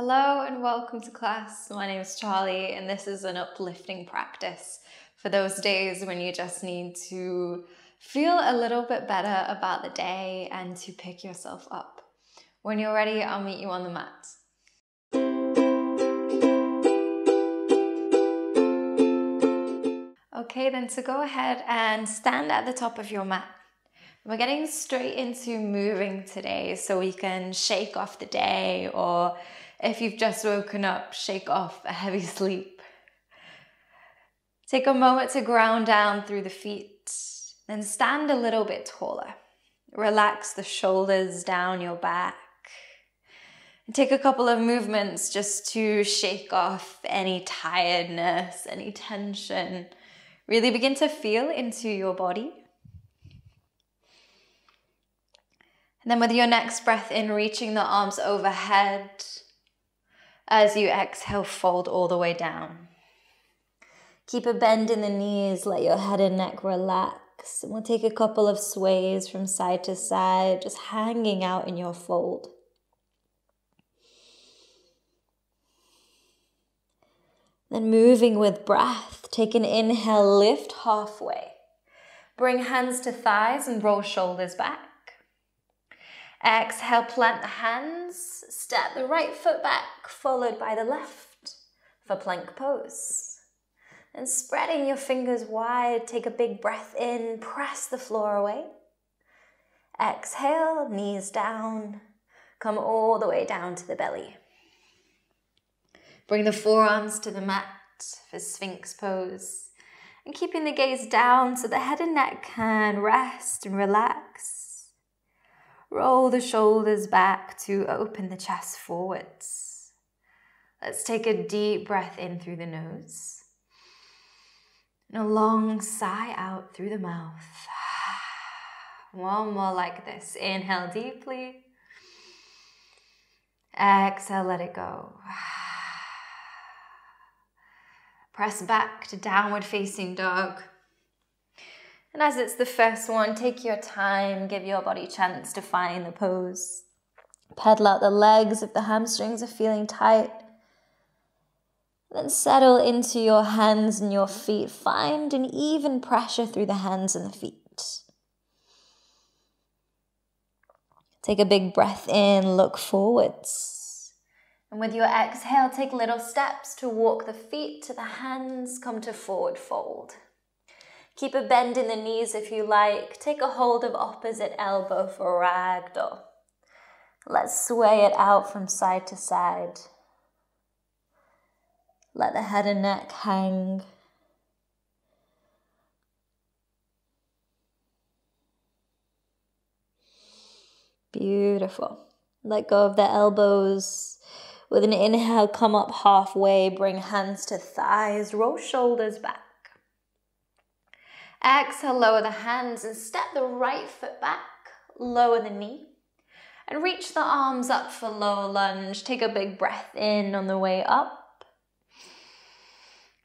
Hello and welcome to class. My name is Charlie and this is an uplifting practice for those days when you just need to feel a little bit better about the day and to pick yourself up. When you're ready, I'll meet you on the mat. Okay, then so go ahead and stand at the top of your mat. We're getting straight into moving today so we can shake off the day, or if you've just woken up, shake off a heavy sleep. Take a moment to ground down through the feet, then stand a little bit taller. Relax the shoulders down your back. And take a couple of movements just to shake off any tiredness, any tension. Really begin to feel into your body. And then with your next breath in, reaching the arms overhead. As you exhale, fold all the way down. Keep a bend in the knees, let your head and neck relax. And we'll take a couple of sways from side to side, just hanging out in your fold. Then moving with breath, take an inhale, lift halfway. Bring hands to thighs and roll shoulders back. Exhale, plant the hands, step the right foot back, followed by the left for plank pose. And spreading your fingers wide, take a big breath in, press the floor away. Exhale, knees down, come all the way down to the belly. Bring the forearms to the mat for Sphinx pose. And keeping the gaze down so the head and neck can rest and relax. Roll the shoulders back to open the chest forwards. Let's take a deep breath in through the nose. And a long sigh out through the mouth. One more like this. Inhale deeply. Exhale, let it go. Press back to downward facing dog. And as it's the first one, take your time, give your body a chance to find the pose. Pedal out the legs if the hamstrings are feeling tight. Then settle into your hands and your feet. Find an even pressure through the hands and the feet. Take a big breath in, look forwards. And with your exhale, take little steps to walk the feet to the hands, come to forward fold. Keep a bend in the knees if you like. Take a hold of opposite elbow for ragdoll. Let's sway it out from side to side. Let the head and neck hang. Beautiful. Let go of the elbows. With an inhale, come up halfway. Bring hands to thighs. Roll shoulders back. Exhale, lower the hands and step the right foot back, lower the knee, and reach the arms up for low lunge. Take a big breath in on the way up.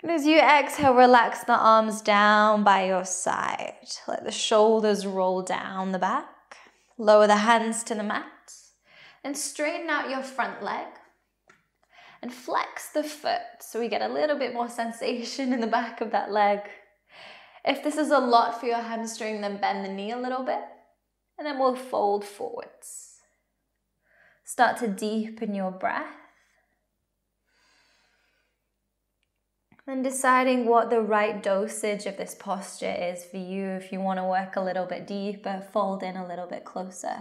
And as you exhale, relax the arms down by your side. Let the shoulders roll down the back. Lower the hands to the mat and straighten out your front leg. And flex the foot so we get a little bit more sensation in the back of that leg. If this is a lot for your hamstring, then bend the knee a little bit, and then we'll fold forwards. Start to deepen your breath. And deciding what the right dosage of this posture is for you. If you want to work a little bit deeper, fold in a little bit closer.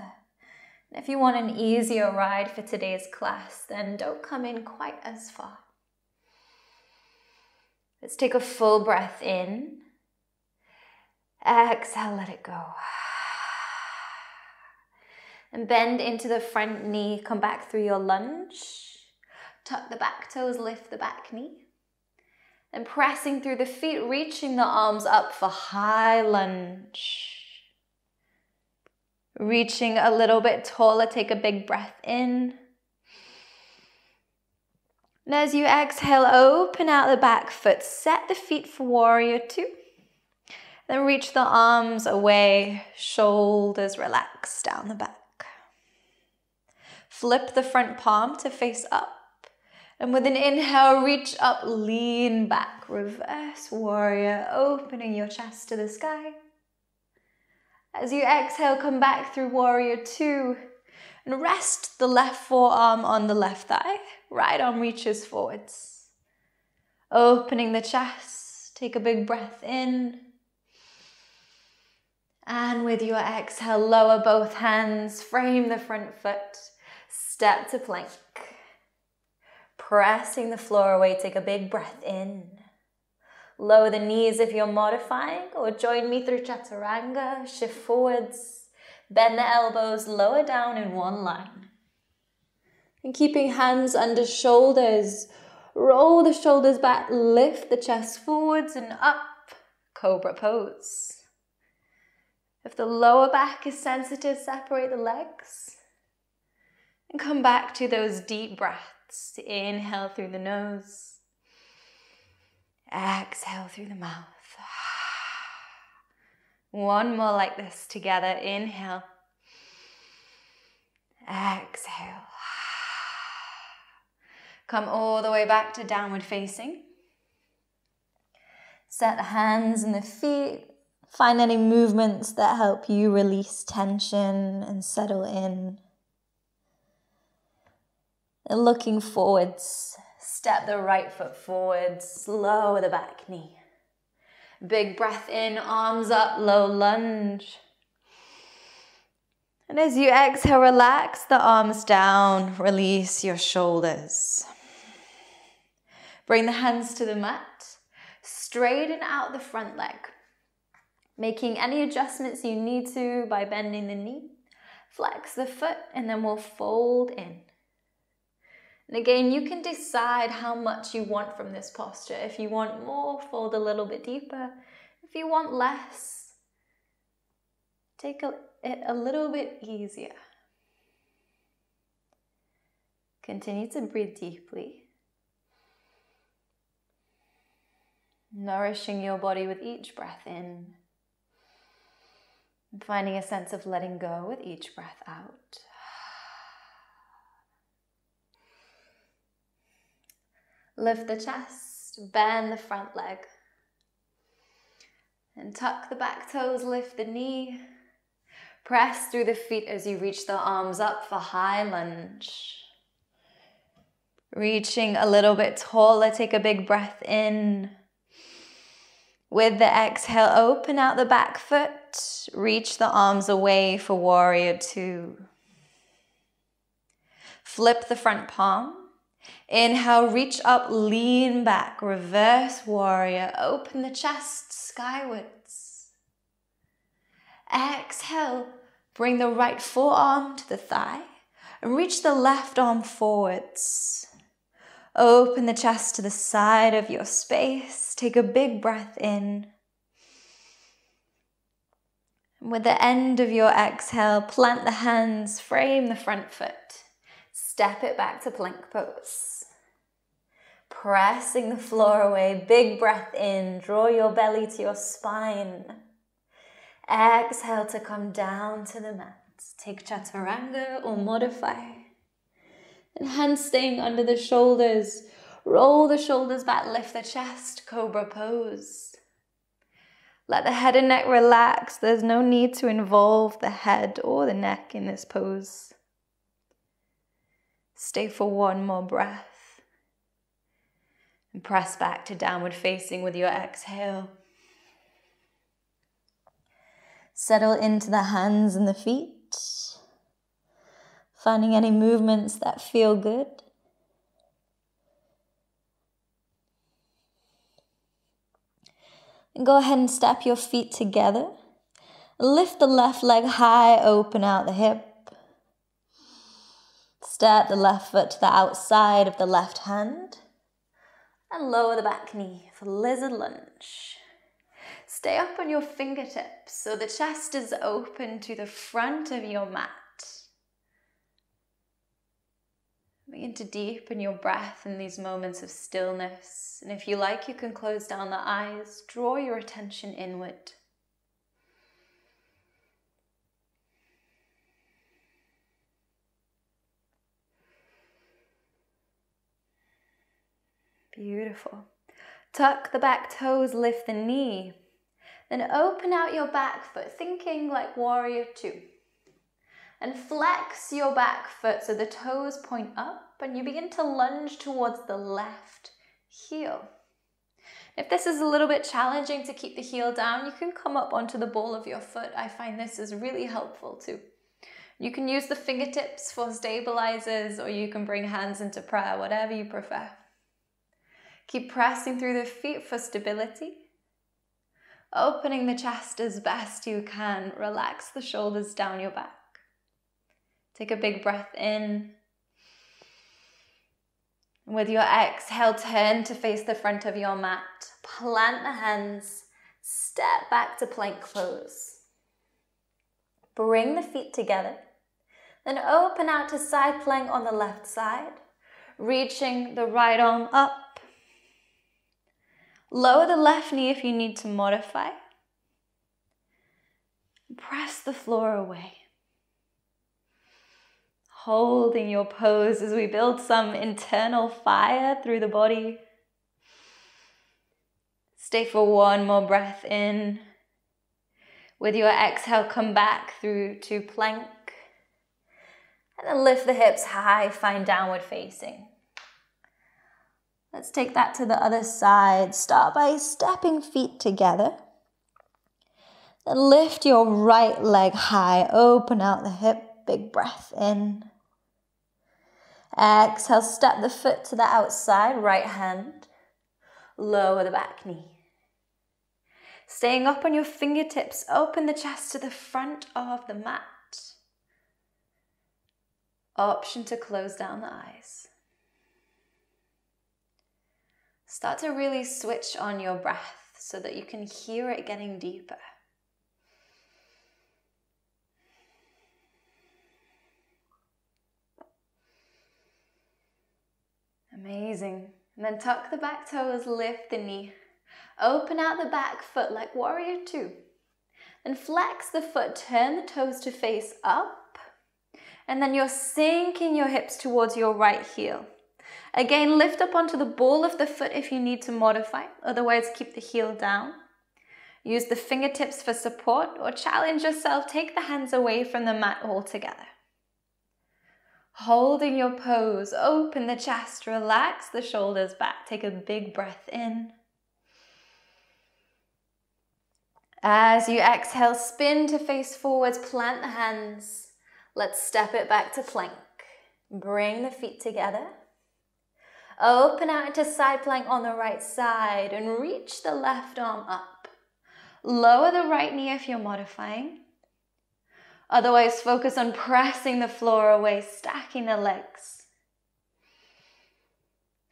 And if you want an easier ride for today's class, then don't come in quite as far. Let's take a full breath in. Exhale, let it go. And bend into the front knee, come back through your lunge. Tuck the back toes, lift the back knee. And pressing through the feet, reaching the arms up for high lunge. Reaching a little bit taller, take a big breath in. And as you exhale, open out the back foot, set the feet for warrior two. Then reach the arms away, shoulders relax down the back. Flip the front palm to face up. And with an inhale, reach up, lean back, reverse warrior, opening your chest to the sky. As you exhale, come back through warrior 2 and rest the left forearm on the left thigh. Right arm reaches forwards. Opening the chest, take a big breath in. And with your exhale, lower both hands, frame the front foot, step to plank. Pressing the floor away, take a big breath in. Lower the knees if you're modifying, or join me through chaturanga, shift forwards, bend the elbows, lower down in one line. And keeping hands under shoulders, roll the shoulders back, lift the chest forwards and up, cobra pose. If the lower back is sensitive, separate the legs. And come back to those deep breaths. Inhale through the nose. Exhale through the mouth. One more like this together. Inhale. Exhale. Come all the way back to downward facing. Set the hands and the feet. Find any movements that help you release tension and settle in. And looking forwards, step the right foot forwards, lower the back knee. Big breath in, arms up, low lunge. And as you exhale, relax the arms down, release your shoulders. Bring the hands to the mat, straighten out the front leg. Making any adjustments you need to by bending the knee. Flex the foot and then we'll fold in. And again, you can decide how much you want from this posture. If you want more, fold a little bit deeper. If you want less, take it a little bit easier. Continue to breathe deeply. Nourishing your body with each breath in. And finding a sense of letting go with each breath out. Lift the chest, bend the front leg. And tuck the back toes, lift the knee. Press through the feet as you reach the arms up for high lunge. Reaching a little bit taller, take a big breath in. With the exhale, open out the back foot. Reach the arms away for warrior 2. Flip the front palm. Inhale, reach up, lean back, reverse warrior. Open the chest skywards. Exhale, bring the right forearm to the thigh and reach the left arm forwards. Open the chest to the side of your space. Take a big breath in. With the end of your exhale, plant the hands, frame the front foot. Step it back to plank pose. Pressing the floor away, big breath in. Draw your belly to your spine. Exhale to come down to the mat. Take chaturanga or modify. And hands staying under the shoulders. Roll the shoulders back, lift the chest, cobra pose. Let the head and neck relax. There's no need to involve the head or the neck in this pose. Stay for one more breath. And press back to downward facing with your exhale. Settle into the hands and the feet. Finding any movements that feel good. And go ahead and step your feet together. Lift the left leg high, open out the hip. Step the left foot to the outside of the left hand. And lower the back knee for lizard lunge. Stay up on your fingertips so the chest is open to the front of your mat. Begin to deepen your breath in these moments of stillness. And if you like, you can close down the eyes, draw your attention inward. Beautiful. Tuck the back toes, lift the knee. Then open out your back foot, thinking like warrior two. And flex your back foot so the toes point up and you begin to lunge towards the left heel. If this is a little bit challenging to keep the heel down, you can come up onto the ball of your foot. I find this is really helpful too. You can use the fingertips for stabilizers, or you can bring hands into prayer, whatever you prefer. Keep pressing through the feet for stability. Opening the chest as best you can. Relax the shoulders down your back. Take a big breath in. With your exhale, turn to face the front of your mat. Plant the hands. Step back to plank pose. Bring the feet together. Then open out to side plank on the left side. Reaching the right arm up. Lower the left knee if you need to modify. Press the floor away. Holding your pose as we build some internal fire through the body. Stay for one more breath in. With your exhale, come back through to plank. And then lift the hips high, find downward facing. Let's take that to the other side. Start by stepping feet together. Then lift your right leg high, open out the hip, big breath in. Exhale, step the foot to the outside, right hand. Lower the back knee. Staying up on your fingertips, open the chest to the front of the mat. Option to close down the eyes. Start to really switch on your breath so that you can hear it getting deeper. Amazing. And then tuck the back toes, lift the knee. Open out the back foot like warrior two. Then flex the foot, turn the toes to face up. And then you're sinking your hips towards your right heel. Again, lift up onto the ball of the foot if you need to modify. Otherwise, keep the heel down. Use the fingertips for support or challenge yourself. Take the hands away from the mat altogether. Holding your pose, open the chest, relax the shoulders back. Take a big breath in. As you exhale, spin to face forwards, plant the hands. Let's step it back to plank. Bring the feet together. Open out into side plank on the right side and reach the left arm up. Lower the right knee if you're modifying. Otherwise, focus on pressing the floor away, stacking the legs.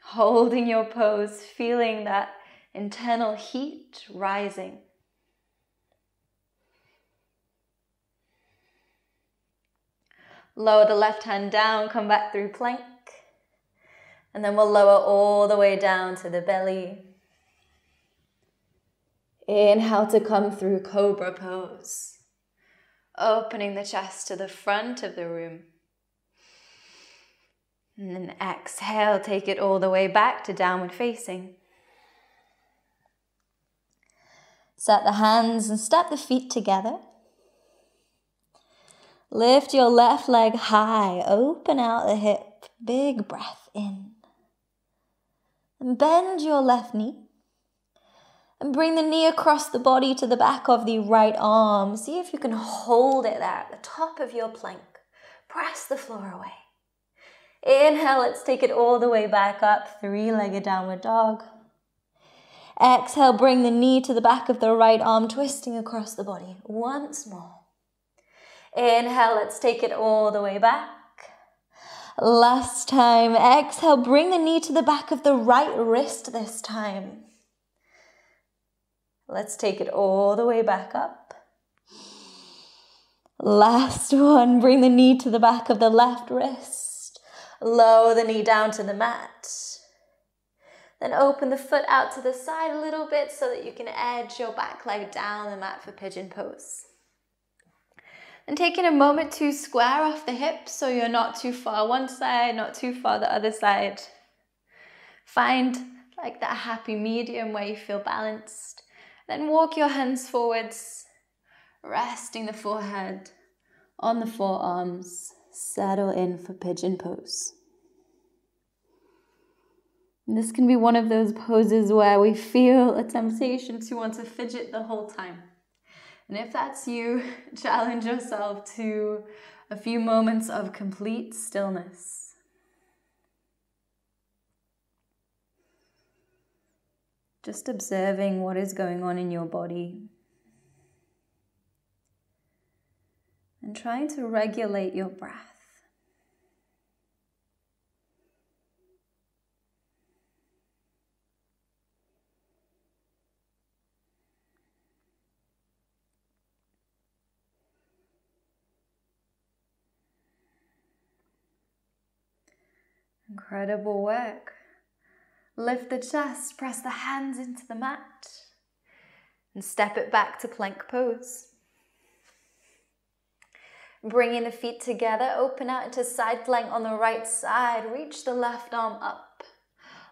Holding your pose, feeling that internal heat rising. Lower the left hand down, come back through plank. And then we'll lower all the way down to the belly. Inhale to come through cobra pose. Opening the chest to the front of the room. And then exhale, take it all the way back to downward facing. Set the hands and step the feet together. Lift your left leg high, open out the hip, big breath in. And bend your left knee. And bring the knee across the body to the back of the right arm. See if you can hold it there at the top of your plank. Press the floor away. Inhale, let's take it all the way back up, three-legged downward dog. Exhale, bring the knee to the back of the right arm, twisting across the body. Once more. Inhale, let's take it all the way back. Last time. Exhale, bring the knee to the back of the right wrist this time. Let's take it all the way back up. Last one, bring the knee to the back of the left wrist. Lower the knee down to the mat. Then open the foot out to the side a little bit so that you can edge your back leg down the mat for pigeon pose. And taking a moment to square off the hips so you're not too far one side, not too far the other side. Find like that happy medium where you feel balanced. Then walk your hands forwards, resting the forehead on the forearms. Settle in for pigeon pose. And this can be one of those poses where we feel a temptation to want to fidget the whole time. And if that's you, challenge yourself to a few moments of complete stillness. Just observing what is going on in your body. And trying to regulate your breath. Incredible work. Lift the chest, press the hands into the mat, and step it back to plank pose. Bringing the feet together, open out into side plank on the right side. Reach the left arm up.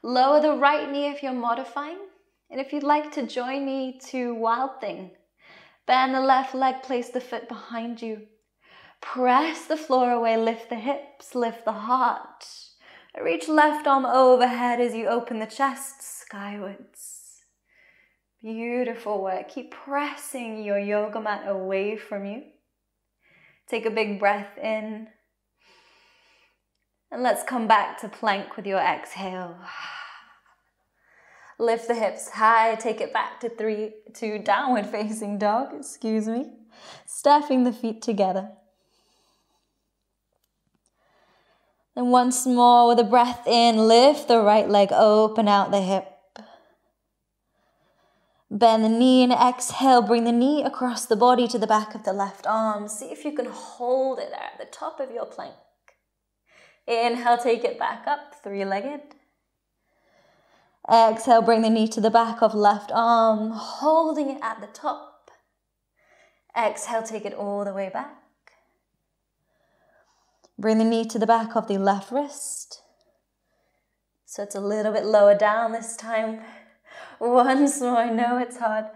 Lower the right knee if you're modifying. And if you'd like to join me to Wild Thing, bend the left leg, place the foot behind you. Press the floor away, lift the hips, lift the heart. Reach left arm overhead as you open the chest skywards. Beautiful work. Keep pressing your yoga mat away from you. Take a big breath in. And let's come back to plank with your exhale. Lift the hips high, take it back to downward facing dog, Stepping the feet together. And once more with a breath in, lift the right leg, open out the hip. Bend the knee and exhale, bring the knee across the body to the back of the left arm. See if you can hold it there at the top of your plank. Inhale, take it back up, three-legged. Exhale, bring the knee to the back of left arm, holding it at the top. Exhale, take it all the way back. Bring the knee to the back of the left wrist. So it's a little bit lower down this time. Once more, I know it's hard.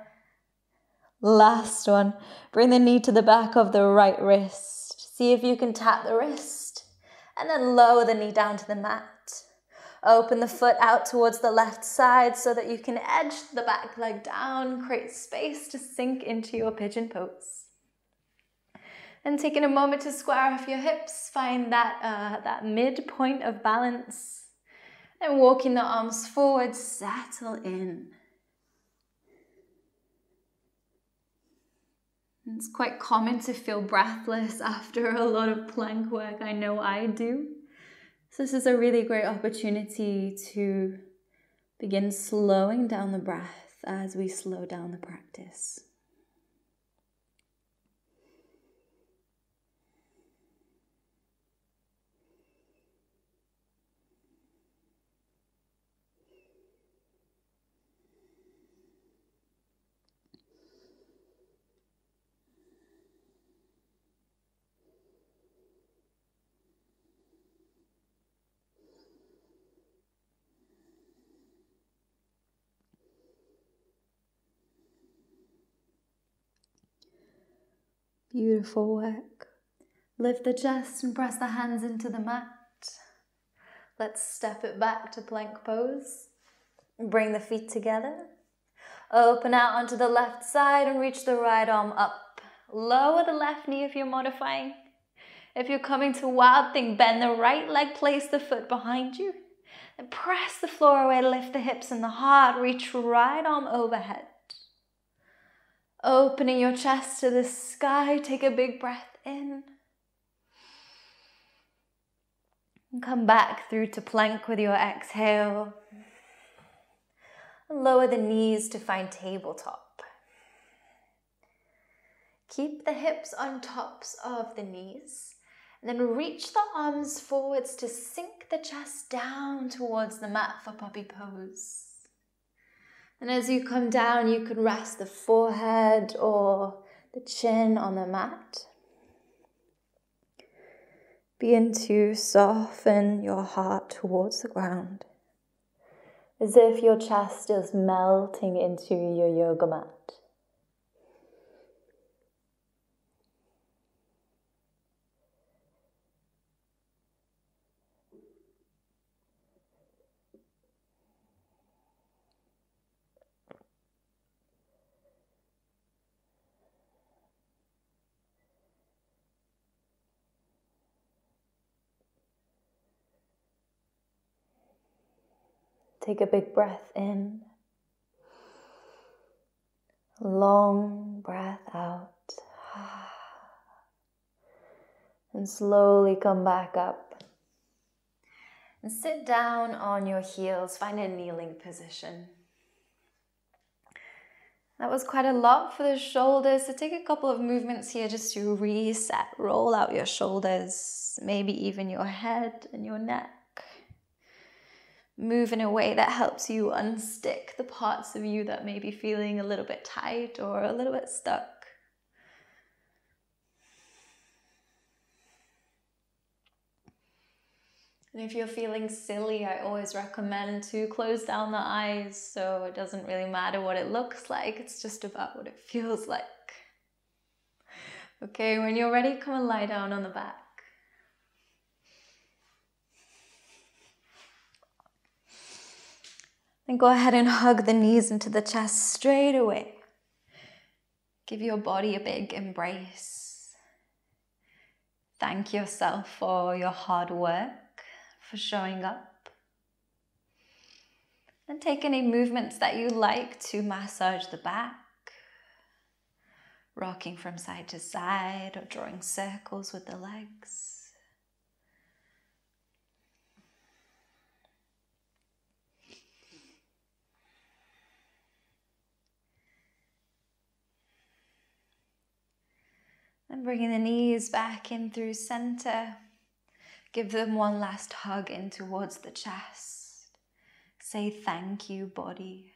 Last one. Bring the knee to the back of the right wrist. See if you can tap the wrist. And then lower the knee down to the mat. Open the foot out towards the left side so that you can edge the back leg down. Create space to sink into your pigeon pose. And taking a moment to square off your hips, find that midpoint of balance. And walking the arms forward, settle in. It's quite common to feel breathless after a lot of plank work. I know I do. So this is a really great opportunity to begin slowing down the breath as we slow down the practice. Beautiful work. Lift the chest and press the hands into the mat. Let's step it back to plank pose. Bring the feet together. Open out onto the left side and reach the right arm up. Lower the left knee if you're modifying. If you're coming to Wild Thing, bend the right leg, place the foot behind you. And press the floor away, lift the hips and the heart. Reach right arm overhead. Opening your chest to the sky, take a big breath in. And come back through to plank with your exhale. And lower the knees to find tabletop. Keep the hips on tops of the knees. And then reach the arms forwards to sink the chest down towards the mat for puppy pose. And as you come down, you can rest the forehead or the chin on the mat. Begin to soften your heart towards the ground as if your chest is melting into your yoga mat. Take a big breath in. Long breath out. And slowly come back up. And sit down on your heels. Find a kneeling position. That was quite a lot for the shoulders. So take a couple of movements here just to reset. Roll out your shoulders. Maybe even your head and your neck. Move in a way that helps you unstick the parts of you that may be feeling a little bit tight or a little bit stuck. And if you're feeling silly, I always recommend to close down the eyes so it doesn't really matter what it looks like. It's just about what it feels like. Okay, when you're ready, come and lie down on the back. Then go ahead and hug the knees into the chest straight away. Give your body a big embrace. Thank yourself for your hard work, for showing up. And take any movements that you like to massage the back. Rocking from side to side or drawing circles with the legs. And bringing the knees back in through center. Give them one last hug in towards the chest. Say thank you, body.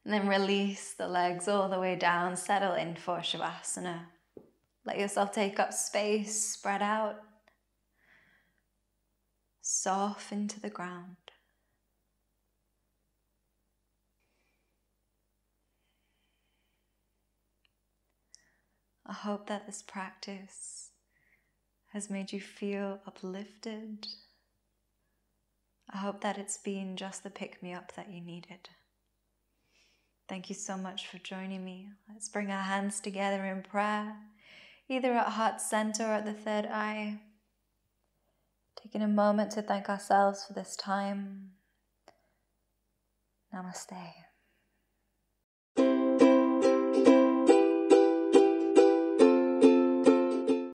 And then release the legs all the way down. Settle in for Shavasana. Let yourself take up space. Spread out. Soften to the ground. I hope that this practice has made you feel uplifted. I hope that it's been just the pick-me-up that you needed. Thank you so much for joining me. Let's bring our hands together in prayer, either at heart center or at the third eye. Taking a moment to thank ourselves for this time. Namaste.